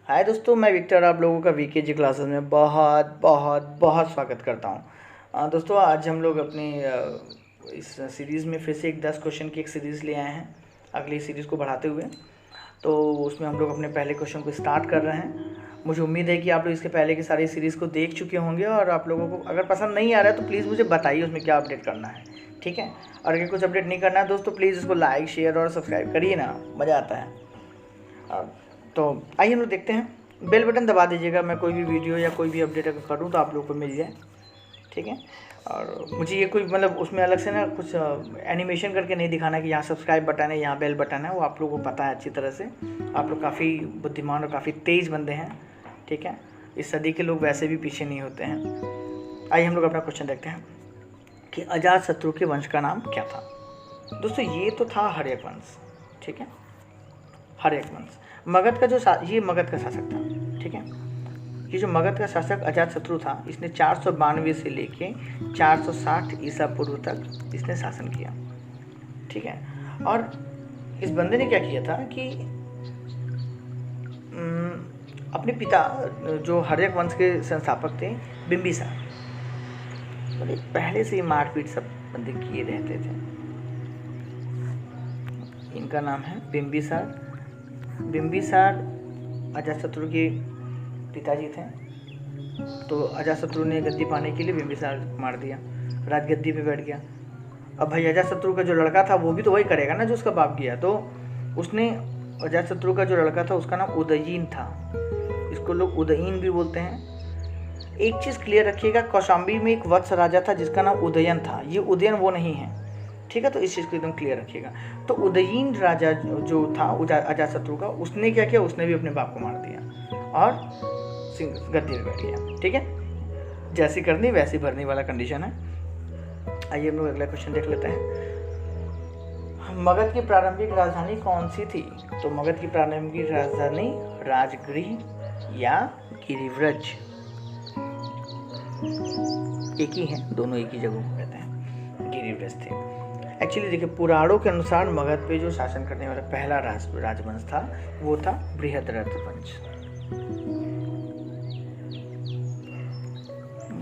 हाय दोस्तों, मैं विक्टर आप लोगों का वीकेजी क्लासेस में बहुत बहुत बहुत स्वागत करता हूँ। दोस्तों, आज हम लोग अपनी इस सीरीज़ में फिर से एक 10 क्वेश्चन की एक सीरीज़ ले आए हैं अगली सीरीज़ को बढ़ाते हुए। तो उसमें हम लोग अपने पहले क्वेश्चन को स्टार्ट कर रहे हैं। मुझे उम्मीद है कि आप लोग इसके पहले की सारी सीरीज़ को देख चुके होंगे और आप लोगों को अगर पसंद नहीं आ रहा है तो प्लीज़ मुझे बताइए उसमें क्या अपडेट करना है, ठीक है। और अगर कुछ अपडेट नहीं करना है दोस्तों, प्लीज़ इसको लाइक शेयर और सब्सक्राइब करिए ना, मज़ा आता है। तो आइए हम लोग देखते हैं। बेल बटन दबा दीजिएगा, मैं कोई भी वीडियो या कोई भी अपडेट अगर करूँ तो आप लोगों को मिल जाए, ठीक है। और मुझे ये कोई मतलब उसमें अलग से ना कुछ एनिमेशन करके नहीं दिखाना कि यहाँ सब्सक्राइब बटन है, यहाँ बेल बटन है, वो आप लोगों को पता है अच्छी तरह से। आप लोग काफ़ी बुद्धिमान और काफ़ी तेज़ बंदे हैं, ठीक है। इस सदी के लोग वैसे भी पीछे नहीं होते हैं। आइए हम लोग अपना क्वेश्चन देखते हैं कि अजातशत्रु के वंश का नाम क्या था। दोस्तों, ये तो था हर्यक वंश, ठीक है। हर्यक वंश मगध का ये मगध का शासक था, ठीक है। ये जो मगध का शासक अजातशत्रु था, इसने 492 से लेके 460 ईसा पूर्व तक इसने शासन किया, ठीक है। और इस बंदे ने क्या किया था कि अपने पिता जो हर्यक वंश के संस्थापक थे बिंबिसार, तो पहले से ही मारपीट सब बंदे किए रहते थे। इनका नाम है बिंबिसार। बिंबिसार अजातशत्रु के पिताजी थे। तो अजातशत्रु ने गद्दी पाने के लिए बिंबिसार मार दिया, राजगद्दी पे बैठ गया। अब भाई अजातशत्रु का जो लड़का था वो भी तो वही करेगा ना जो उसका बाप किया। तो उसने अजातशत्रु का जो लड़का था उसका नाम उदयीन था। इसको लोग उदयीन भी बोलते हैं। एक चीज़ क्लियर रखिएगा, कौशाम्बी में एक वत्स राजा था जिसका नाम उदयन था। ये उदयन वो नहीं है, ठीक है। तो इस चीज़ को एकदम क्लियर रखिएगा। तो उदयीन राजा जो था अजातशत्रु का, उसने क्या किया, उसने भी अपने बाप को मार दिया और गद्दी पे बैठ गया, ठीक है। जैसी करनी वैसी भरनी वाला कंडीशन है। आइए हम लोग अगला क्वेश्चन देख लेते हैं। मगध की प्रारंभिक राजधानी कौन सी थी। तो मगध की प्रारंभिक राजधानी राजगृह या गिरिव्रज, एक ही है, दोनों एक ही जगह को कहते हैं, गिरिव्रज थे। एक्चुअली देखिए, पुराणों के अनुसार मगध पे जो शासन करने वाला पहला राजवंश था वो था बृहद्रथ वंश।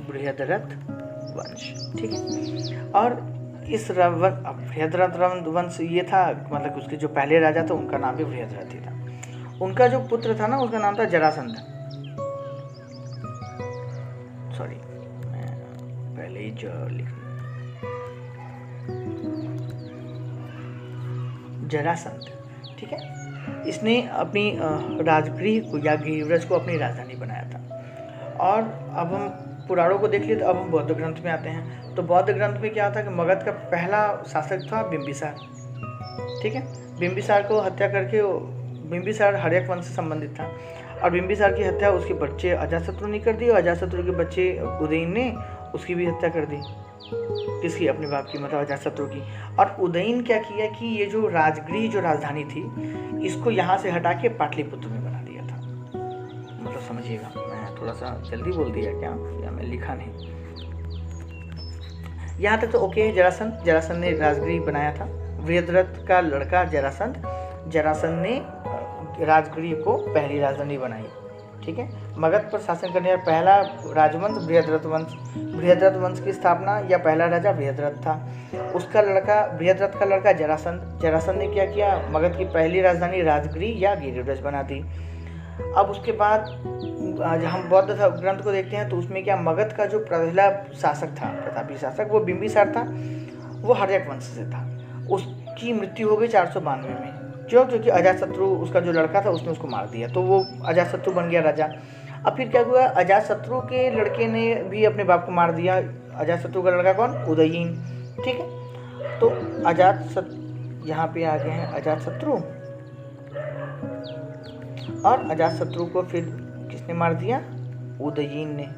बृहद्रथ वंश, ठीक है। और इस बृहद्रथ वंश ये था, मतलब उसके जो पहले राजा थे उनका नाम भी बृहद्रथ ही था। उनका जो पुत्र था ना उसका नाम था जरासंध। सॉरी, मैं पहले ही जो लिख जरासंध, ठीक है। इसने अपनी राजगृह को या गिरिव्रज को अपनी राजधानी बनाया था। और अब हम पुराणों को देख लिए तो अब हम बौद्ध ग्रंथ में आते हैं। तो बौद्ध ग्रंथ में क्या था कि मगध का पहला शासक था बिंबिसार, ठीक है। बिंबिसार को हत्या करके, बिंबिसार हर्यक वंश से संबंधित था और बिंबिसार की हत्या उसके बच्चे अजातशत्रु ने कर दी और अजातशत्रु के बच्चे उदयन ने उसकी भी हत्या कर दी। किसकी, अपने बाप की, मतलब अजातशत्रु की। और उदयन क्या किया कि ये जो राजगृह जो राजधानी थी इसको यहाँ से हटा के पाटलिपुत्र में बना दिया था। मतलब समझिएगा, मैं थोड़ा सा जल्दी बोल दिया क्या, या मैं लिखा नहीं। यहाँ तक तो ओके है। जरासंध ने राजगृह बनाया था। बृहद्रथ का लड़का जरासंध ने राजगृह को पहली राजधानी बनाई, ठीक है। मगध पर शासन करने वाला पहला राजवंश बृहद्रथ वंश की स्थापना या पहला राजा बृहद्रथ था। उसका लड़का बृहद्रथ का लड़का जरासंध ने क्या किया, मगध की पहली राजधानी राजगृह या गिरिव्रज बना दी। अब उसके बाद हम बौद्ध ग्रंथ को देखते हैं तो उसमें क्या, मगध का जो पहला शासक था, प्रतापी शासक, वो बिंबिसार था। वो हर्यक वंश से था। उसकी मृत्यु हो गई 492 में। क्योंकि अजातशत्रु उसका जो लड़का था उसने उसको मार दिया, तो वो अजातशत्रु बन गया राजा। अब फिर क्या हुआ, अजातशत्रु के लड़के ने भी अपने बाप को मार दिया। अजातशत्रु का लड़का कौन, उदयीन, ठीक है। तो यहाँ पे आ गए हैं अजातशत्रु, और अजातशत्रु को फिर किसने मार दिया, उदयीन ने।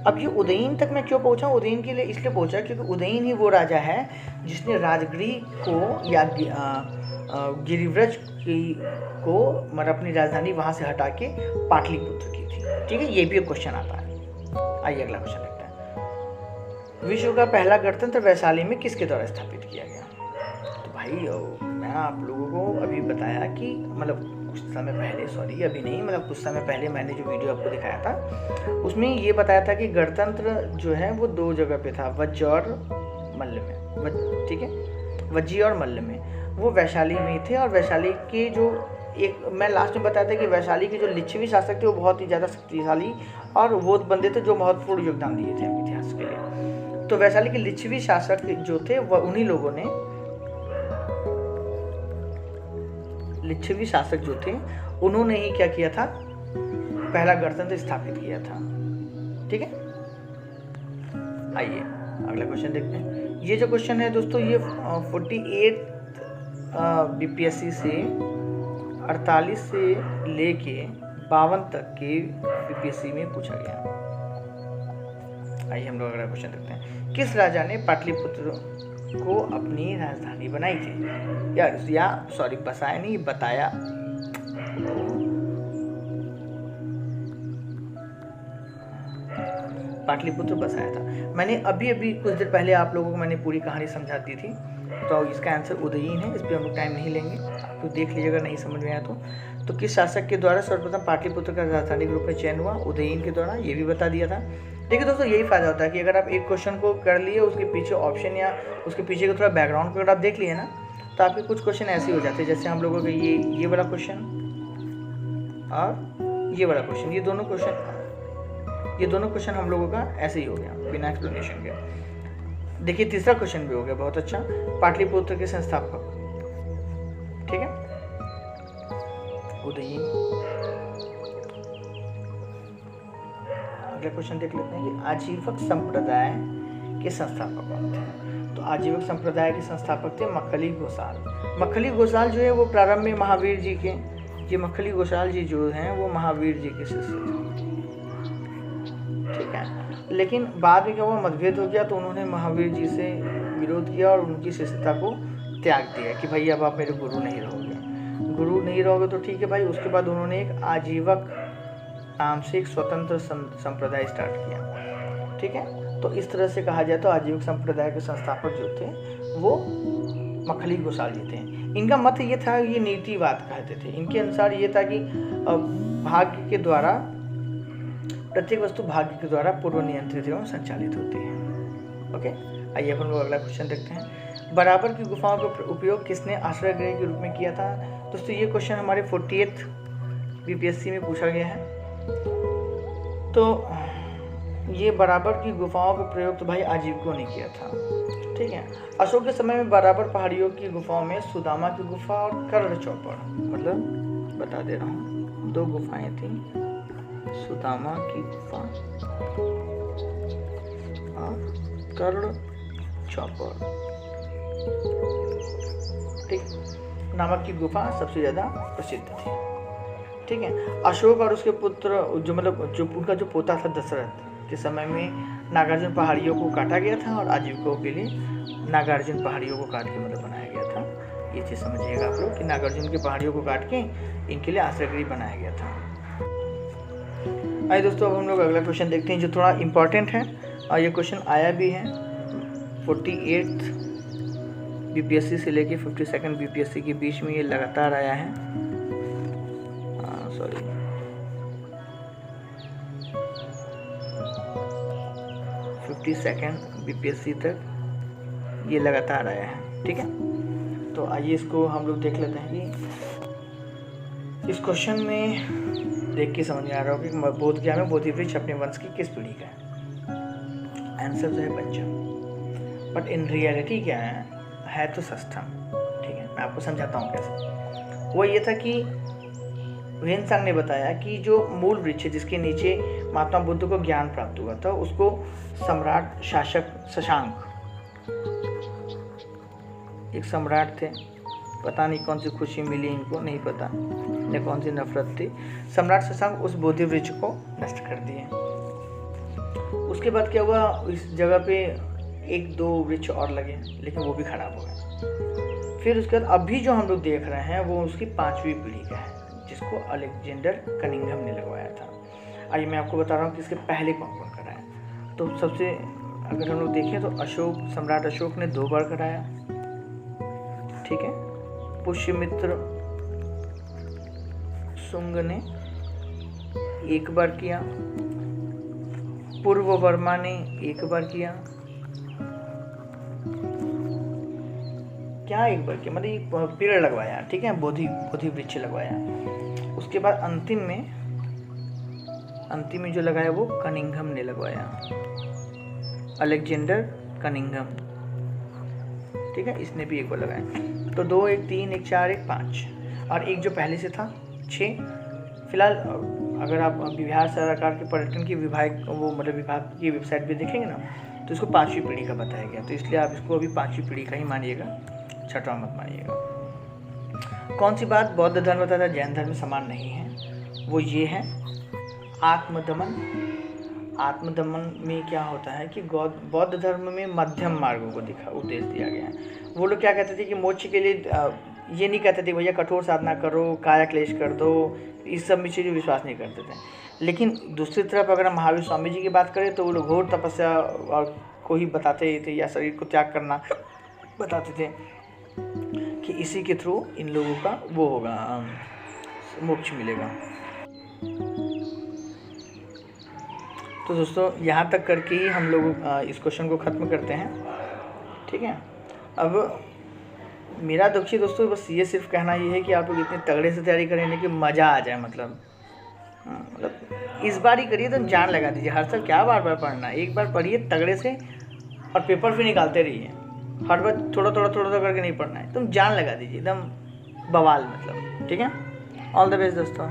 अब ये उदयीन तक मैं क्यों पहुंचा, उदयीन के लिए इसलिए पहुंचा क्योंकि उदयीन ही वो राजा है जिसने राजगृह को या गिरिव्रज को मतलब अपनी राजधानी वहां से हटा के पाटलिपुत्र की थी, ठीक है। ये भी एक क्वेश्चन आता है। आइए अगला क्वेश्चन देखते हैं। विश्व का पहला गणतंत्र वैशाली में किसके द्वारा स्थापित किया गया। तो भाई मैं आप लोगों को अभी बताया कि मतलब कुछ समय पहले, सॉरी अभी नहीं, मतलब कुछ समय पहले मैंने जो वीडियो आपको दिखाया था उसमें ये बताया था कि गणतंत्र जो है वो 2 जगह पे था, वज्जी और मल्ल में। ठीक है, वज्जी और मल्ल में, वो वैशाली में ही थे। और वैशाली के जो एक मैं लास्ट में बताया था कि वैशाली के जो लिच्छवी शासक थे वो बहुत ही ज़्यादा शक्तिशाली और वो बंदे थे जो महत्वपूर्ण योगदान दिए थे इतिहास के लिए। तो वैशाली के लिच्छवी शासक जो थे वह उन्हीं लोगों ने, लिच्छवी शासक जो थे उन्होंने ही क्या किया था, पहला गणतंत्र स्थापित किया था। ठीक है, आइए अगला क्वेश्चन देखते हैं। ये जो क्वेश्चन है दोस्तों ये 48 बीपीएससी से 48 से लेके 52 तक के बीपीएससी में पूछा गया। आइए हम लोग अगला क्वेश्चन देखते हैं। किस राजा ने पाटलिपुत्र को अपनी राजधानी बनाई थी? या सॉरी बसाया नहीं, बताया। पाटलिपुत्र बसाया था। मैंने अभी कुछ देर पहले आप लोगों को मैंने पूरी कहानी समझा दी थी, तो इसका आंसर उदयीन है। इस पर हम लोग टाइम नहीं लेंगे, आपको देख लीजिएगा नहीं समझ में आया तो किस शासक के द्वारा सर्वप्रथम पाटलिपुत्र का राजधानी के रूप में चयन हुआ? उदयीन के द्वारा, ये भी बता दिया था। देखिए दोस्तों, यही फायदा होता है कि अगर आप एक क्वेश्चन को कर लिए, उसके पीछे ऑप्शन या उसके पीछे का थोड़ा बैकग्राउंड को अगर आप देख लिए ना, तो आपके कुछ क्वेश्चन ऐसे हो जाते हैं। जैसे हम लोगों के ये वाला क्वेश्चन और ये वाला क्वेश्चन, ये दोनों क्वेश्चन हम लोगों का ऐसे ही हो गया बिना एक्सप्लेनेशन के। देखिए तीसरा क्वेश्चन भी हो गया बहुत अच्छा, पाटलिपुत्र के संस्थापक। ठीक है, उदयीन। अगला क्वेश्चन देख लेते हैं कि आजीवक संप्रदाय के संस्थापक कौन थे? तो आजीवक संप्रदाय के संस्थापक थे मक्खली घोषाल। मक्खली घोषाल जो है वो प्रारंभ में महावीर जी के, ये मक्खली घोषाल जी जो हैं वो महावीर जी के शिष्य थे। ठीक है, लेकिन बाद में क्या हुआ, मतभेद हो गया, तो उन्होंने महावीर जी से विरोध किया और उनकी शिष्यता को त्याग दिया कि भाई अब आप मेरे गुरु नहीं रहोगे तो ठीक है भाई। उसके बाद उन्होंने एक आजीवक नाम से एक स्वतंत्र संप्रदाय स्टार्ट किया। ठीक है, तो इस तरह से कहा जाए तो आजीवक संप्रदाय के संस्थापक जो थे वो मक्खली घोषाल जी थे। इनका मत ये था, ये नीतिवाद कहते थे। इनके अनुसार ये था कि भाग्य के द्वारा, प्रत्येक वस्तु भाग्य के द्वारा पूर्व नियंत्रित एवं संचालित होती है। ओके, आइए अपन लोग अगला क्वेश्चन देखते हैं। बराबर की गुफाओं का उपयोग किसने आश्रय गृह के रूप में किया था? दोस्तों ये क्वेश्चन हमारे 48 बीपीएससी में पूछा गया है। तो ये बराबर की गुफाओं का प्रयोग तो भाई आजीवकों ने किया था। ठीक है, अशोक के समय में बराबर पहाड़ियों की गुफाओं में सुदामा की गुफा और कर्ण चौपड़, मतलब बता दे रहा हूँ, 2 गुफाएं थी, सुदामा की गुफा और कर्ण चौपड़। ठीक, नामक की गुफा सबसे ज़्यादा प्रसिद्ध थी। ठीक है, अशोक और उसके पुत्र जो उनका जो पोता था दशरथ के समय में नागार्जुन पहाड़ियों को काटा गया था और आजीविकों के लिए नागार्जुन पहाड़ियों को काट के बनाया गया था। ये चीज़ समझिएगा आप लोग कि नागार्जुन की पहाड़ियों को काट के इनके लिए आश्रय गृह बनाया गया था। आइए दोस्तों, अब हम लोग अगला क्वेश्चन देखते हैं जो थोड़ा इम्पॉर्टेंट है और ये क्वेश्चन आया भी है 48 बीपीएससी से लेके 52 बीपीएससी के बीच में, ये लगातार आया है। सॉरी 52 बीपीएससी तक ये लगातार आया है। ठीक है, तो आइए इसको हम लोग देख लेते हैं कि इस क्वेश्चन में देख के समझ में आ रहा होगा कि बोध गया में बोधिवृक्ष अपने वंश की किस पीढ़ी का है? आंसर जो है पंचम, बट इन रियलिटी क्या है तो षष्ठम। ठीक है, मैं आपको समझाता हूँ कैसे। वो ये था कि वेनसांग ने बताया कि जो मूल वृक्ष जिसके नीचे महात्मा बुद्ध को ज्ञान प्राप्त हुआ था उसको सम्राट शासक शशांक, एक सम्राट थे, पता नहीं कौन सी खुशी मिली इनको, नहीं पता या कौन सी नफरत थी, सम्राट शशांक उस बोधि वृक्ष को नष्ट कर दिए। उसके बाद क्या हुआ, इस जगह पे 1-2 वृक्ष और लगे लेकिन वो भी खराब हो गए। फिर उसके बाद अभी जो हम लोग देख रहे हैं वो उसकी 5वीं पीढ़ी का है जिसको अलेक्जेंडर कनिंघम ने लगवाया था। आइए मैं आपको बता रहा हूँ कि इसके पहले कौन कौन कराया। तो सबसे अगर हम लोग देखें तो अशोक, सम्राट अशोक ने 2 बार कराया। ठीक है, पुष्यमित्र शुंग ने एक बार किया, पूर्ववर्मा ने एक बार किया। क्या एक बार किया, मतलब एक पेड़ लगवाया, ठीक है, बोधि वृक्ष लगवाया। उसके बाद अंतिम में जो लगाया वो कनिंघम ने लगवाया, अलेक्जेंडर कनिंघम, ठीक है, इसने भी एक बार लगाया। तो 2, 1, 3, 1, 4, 1, 5 और एक जो पहले से था 6। फिलहाल अगर आप बिहार सरकार के पर्यटन की विभाग की वेबसाइट पे देखेंगे ना, तो इसको 5वीं पीढ़ी का बताया गया, तो इसलिए आप इसको अभी 5वीं पीढ़ी का ही मानिएगा, 6वां मत मानिएगा। कौन सी बात बौद्ध धर्म तथा जैन धर्म में समान नहीं है? वो ये है आत्मदमन। आत्मदमन में क्या होता है कि बौद्ध धर्म में मध्यम मार्गों को उपदेश दिया गया है। वो लोग क्या कहते थे कि मोक्ष के लिए ये नहीं कहते थे भैया कठोर साधना करो, काया क्लेश कर दो, इस सब में चीज़ें विश्वास नहीं करते थे। लेकिन दूसरी तरफ अगर हम महावीर स्वामी जी की बात करें तो वो लोग घोर तपस्या और को ही बताते थे, या शरीर को त्याग करना बताते थे कि इसी के थ्रू इन लोगों का वो होगा, मोक्ष मिलेगा। तो दोस्तों यहाँ तक करके ही हम लोग इस क्वेश्चन को ख़त्म करते हैं, ठीक है। अब मेरा देखिए दोस्तों बस ये सिर्फ कहना ये है कि आप लोग इतने तगड़े से तैयारी करेंगे कि मज़ा आ जाए, मतलब इस बार ही करिए तो जान लगा दीजिए। हर साल क्या बार बार पढ़ना है, एक बार पढ़िए तगड़े से और पेपर फिर निकालते रहिए। हर बार थोड़ा करके नहीं पढ़ना है, तुम जान लगा दीजिए एकदम बवाल, मतलब, ठीक है। ऑल द बेस्ट दोस्तों।